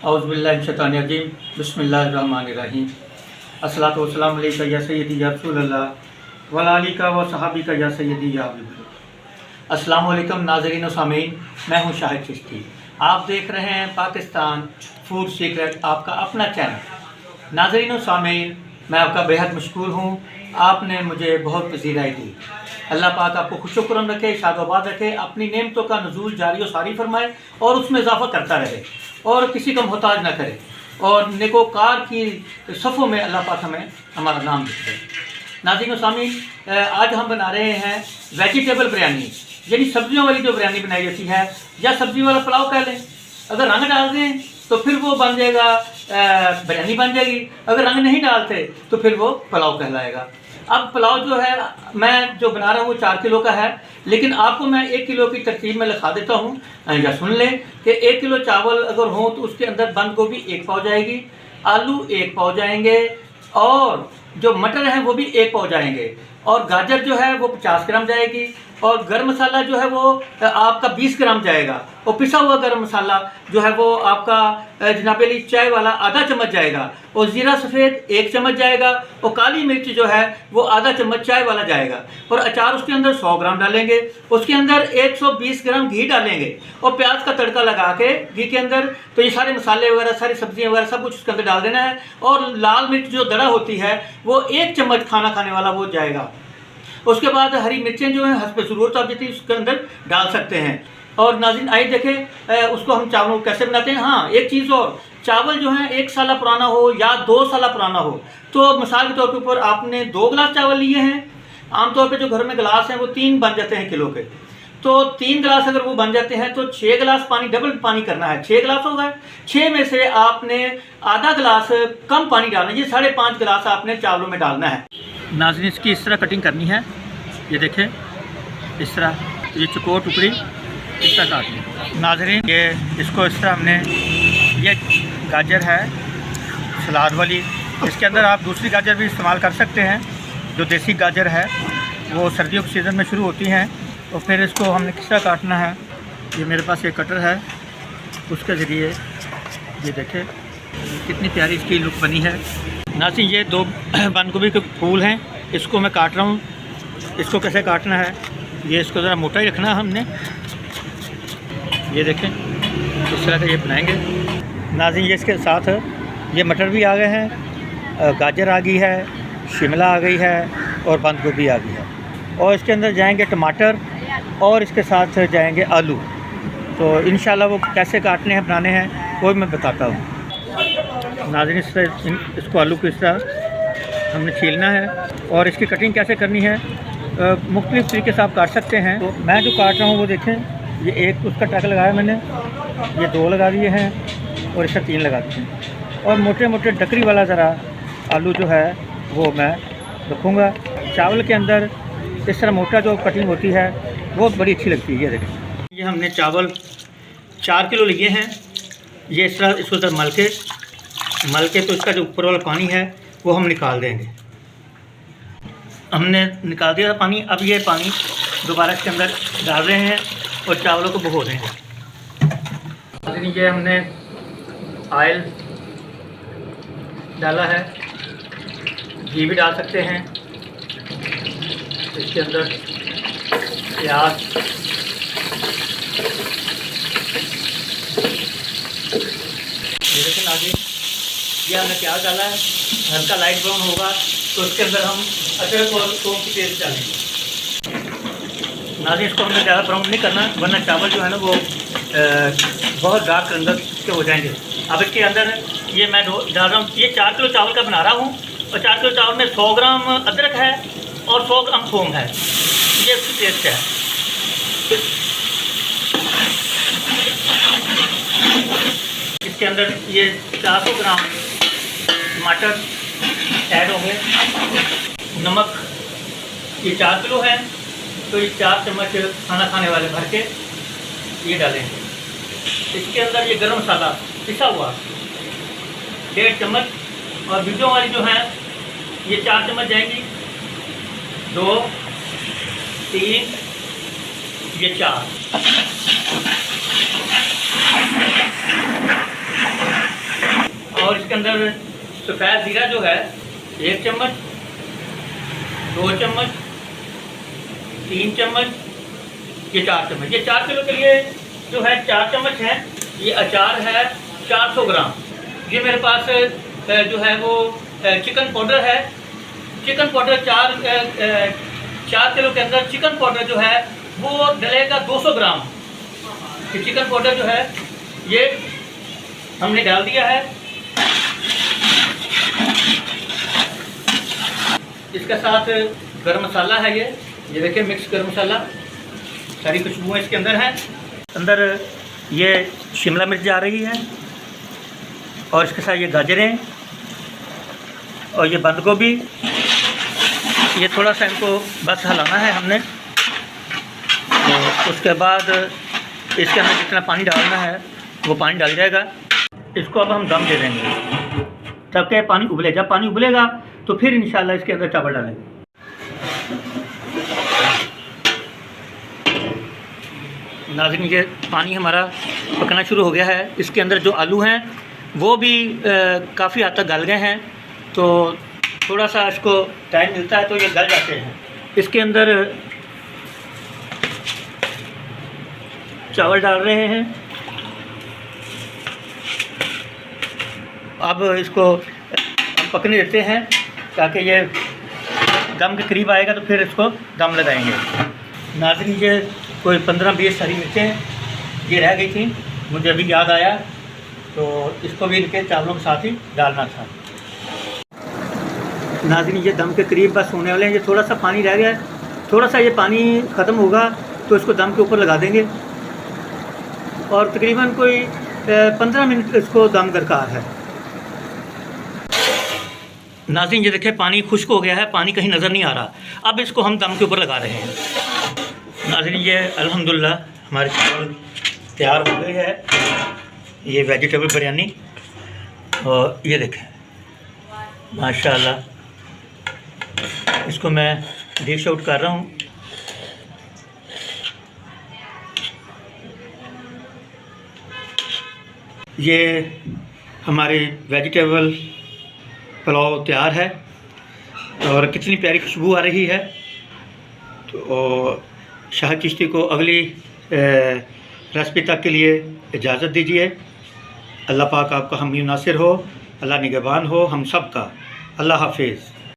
औज़ुबिल्लाहिमिनश्शैतानिर्रजीम बिस्मिल्लाहिर्रहमानिर्रहीम अस्सलातु वस्सलामु अलैका या सय्यदी या रसूलल्लाह व आलिका व सहाबिका या सय्यदी या हबीबल्लाह। अस्सलामु अलैकुम नाज़रीन व सामीन, मैं हूँ शाहिद चिश्ती। आप देख रहे हैं पाकिस्तान फूड सीक्रेट, आपका अपना चैनल। नाज़रीन व सामीन, मैं आपका बेहद मशकूर हूँ, आपने मुझे बहुत पसीराई दी। अल्लाह पाक आपको खुशुक्रम रखे, शादोबाद रखे, अपनी नेमतों का नज़ूल जारी व सारी फरमाए और उसमें इजाफ़ा करता रहे और किसी का मोहताज ना करे और नेकोकार की सफ़ों में अल्लाह पाक हमें हमारा नाम लिखे। नाज़रीन व सामीन, आज हम बना रहे हैं वेजिटेबल बिरयानी, यानी सब्जियों वाली जो बिरयानी बनाई जाती है, या सब्जी वाला पुलाव कह लें। अगर रंग डाल दें तो फिर वो बन जाएगा बिरयानी बन जाएगी, अगर रंग नहीं डालते तो फिर वो पुलाव कहलाएगा। अब पुलाव जो है मैं जो बना रहा हूँ वो 4 किलो का है, लेकिन आपको मैं 1 किलो की तरतीब में लिखा देता हूँ, या सुन लें कि 1 किलो चावल अगर हो तो उसके अंदर बंद गोभी 1 पाव जाएगी, आलू 1 पाव जाएंगे, और जो मटर है वो भी 1 पाव जाएंगे, और गाजर जो है वो 50 ग्राम जाएगी, और गर्म मसाला जो है वो आपका 20 ग्राम जाएगा, और पिसा हुआ गर्म मसाला जो है वो आपका जनाबेली चाय वाला आधा चम्मच जाएगा, और ज़ीरा सफ़ेद 1 चम्मच जाएगा, और काली मिर्च जो है वो आधा चम्मच चाय वाला जाएगा, और अचार उसके अंदर 100 ग्राम डालेंगे, उसके अंदर 120 ग्राम घी डालेंगे, और प्याज का तड़का लगा के घी के अंदर तो ये सारे मसाले वगैरह सारी सब्जियाँ वगैरह सब कुछ उसके अंदर डाल देना है। और लाल मिर्च जो दड़ा होती है वो 1 चम्मच खाना खाने वाला वो जाएगा। उसके बाद हरी मिर्चें जो हैं हस्ब ज़रूरत आप जितनी उसके अंदर डाल सकते हैं। और नाज़रीन आइए देखें उसको हम चावलों को कैसे बनाते हैं। हाँ, एक चीज़ और, चावल जो है 1 साल पुराना हो या 2 साल पुराना हो तो मिसाल के तौर के ऊपर आपने 2 गिलास चावल लिए हैं। आमतौर पे जो घर में गिलास हैं वो 3 बन जाते हैं किलो के, तो 3 गिलास अगर वो बन जाते हैं तो 6 गिलास पानी, डबल पानी करना है। 6 गिलास हो गए, 6 में से आपने आधा गिलास कम पानी डालना है, ये 5.5 गिलास आपने चावलों में डालना है। नाज़रीन इसकी इस तरह कटिंग करनी है, ये देखें इस तरह, ये चकोर टुकड़ी इस तरह काटनी। नाज़रीन ये इसको इस तरह हमने, ये गाजर है सलाद वाली, इसके अंदर आप दूसरी गाजर भी इस्तेमाल कर सकते हैं। जो देसी गाजर है वो सर्दियों के सीज़न में शुरू होती हैं। तो फिर इसको हमने किस तरह काटना है, ये मेरे पास ये कटर है, उसके ज़रिए ये देखें कितनी प्यारी इसकी लुक बनी है। नाज़रीन ये 2 बंद गोभी के फूल हैं, इसको मैं काट रहा हूँ। इसको कैसे काटना है, ये इसको ज़रा मोटा ही रखना है हमने, ये देखें इस तरह का ये बनाएंगे। नाज़रीन ये इसके साथ ये मटर भी आ गए हैं, गाजर आ गई है, शिमला आ गई है, और बंद गोभी आ गई है, और इसके अंदर जाएंगे टमाटर, और इसके साथ जाएंगे आलू। तो इंशाल्लाह वो कैसे काटने हैं बनाने हैं वो मैं बताता हूँ। नाज़रीन इसको आलू को इस तरह हमने छीलना है, और इसकी कटिंग कैसे करनी है मुख्तलिफ़ तरीके से आप काट सकते हैं। तो मैं जो काट रहा हूँ वो देखें, ये एक उसका टैग लगाया मैंने, ये 2 लगा दिए हैं, और इसका 3 लगा दिए हैं, और मोटे मोटे डकरी वाला ज़रा आलू जो है वो मैं रखूँगा। चावल के अंदर इस तरह मोटा जो कटिंग होती है वो बड़ी अच्छी लगती है। ये देखें, ये हमने चावल 4 किलो लिए हैं, ये इस तरह इसको मल के तो इसका जो ऊपर वाला पानी है वो हम निकाल देंगे। हमने निकाल दिया था पानी, अब ये पानी दोबारा इसके अंदर डाल रहे हैं और चावलों को भिगो देंगे। ये हमने ऑयल डाला है, घी भी डाल सकते हैं, इसके अंदर प्याज, ये देखें आगे ये हमने प्याज डाला है, हल्का लाइट ब्राउन होगा तो इसके अंदर हम अदरक और थूम की पेस्ट डालेंगे। नाज़रीन इसको हमने ज़्यादा ब्राउन नहीं करना, वरना चावल जो है ना वो बहुत डार्क रंग के हो जाएंगे। अब इसके अंदर ये मैं डाल रहा हूँ, ये 4 किलो चावल का बना रहा हूँ, और 4 किलो चावल में 100 ग्राम अदरक है और 100 ग्राम थूम है, ये इसकी टेस्ट है। इसके अंदर ये 400 ग्राम टमाटर ऐड होंगे, नमक ये 4 किलो है तो ये 4 चम्मच खाना खाने वाले भर के ये डालेंगे। इसके अंदर ये गरम मसाला पिसा हुआ 1.5 चम्मच, और बीजों वाली जो है ये 4 चम्मच जाएंगी, 2 3 ये 4। अंदर सफ़ेद ज़ीरा जो है 1 चम्मच, 2 चम्मच, 3 चम्मच, ये 4 चम्मच। ये 4 किलो के लिए जो है 4 चम्मच है। ये अचार है 400 ग्राम। ये मेरे पास जो है वो चिकन पाउडर है। चिकन पाउडर 4 किलो के अंदर चिकन पाउडर जो है वो डलेगा 200 ग्राम। ये चिकन पाउडर जो है ये हमने डाल दिया है। इसके साथ गरम मसाला है। ये देखिए मिक्स गरम मसाला, सारी खुशबुएँ इसके अंदर हैं। अंदर ये शिमला मिर्च जा रही है और इसके साथ ये गाजरें और ये बंद गोभी। ये थोड़ा सा इनको बस हिलाना है हमने। तो उसके बाद इसके अंदर जितना पानी डालना है वो पानी डाल जाएगा। इसको अब हम दम दे देंगे ताकि पानी उबले। जब पानी उबलेगा तो फिर इंशाल्लाह इसके अंदर चावल डालेंगे। नाज़रीन, ये पानी हमारा पकना शुरू हो गया है। इसके अंदर जो आलू हैं वो भी काफ़ी हद तक गल गए हैं। तो थोड़ा सा इसको टाइम मिलता है तो ये गल जाते हैं। इसके अंदर चावल डाल रहे हैं। अब इसको हम पकने देते हैं ताकि ये दम के करीब आएगा तो फिर इसको दम लगाएंगे। नाज़रीन, ये कोई 15-20 हरी मिर्चें ये रह गई थी, मुझे अभी याद आया तो इसको भी इनके चावलों के साथ ही डालना था। नाज़रीन, ये दम के करीब बस होने वाले हैं। ये थोड़ा सा पानी रह गया है। थोड़ा सा ये पानी ख़त्म होगा तो इसको दम के ऊपर लगा देंगे और तकरीबन कोई 15 मिनट इसको दम दरकार है। नाज़रीन, ये देखिए पानी खुश्क हो गया है, पानी कहीं नज़र नहीं आ रहा। अब इसको हम दम के ऊपर लगा रहे हैं। नाज़रीन, ये अल्हम्दुलिल्लाह हमारे चावल तैयार हो गई है। ये वेजिटेबल बिरयानी, और ये देखें माशाल्लाह। इसको मैं डिश आउट कर रहा हूँ। ये हमारे वेजिटेबल पुलाव तैयार है और कितनी प्यारी खुशबू आ रही है। तो शाह चिश्ती को अगली रेसिपी तक के लिए इजाज़त दीजिए। अल्लाह पाक आपका हामी नासिर हो, अल्लाह निगहबान हो हम सब का। अल्लाह हाफिज़।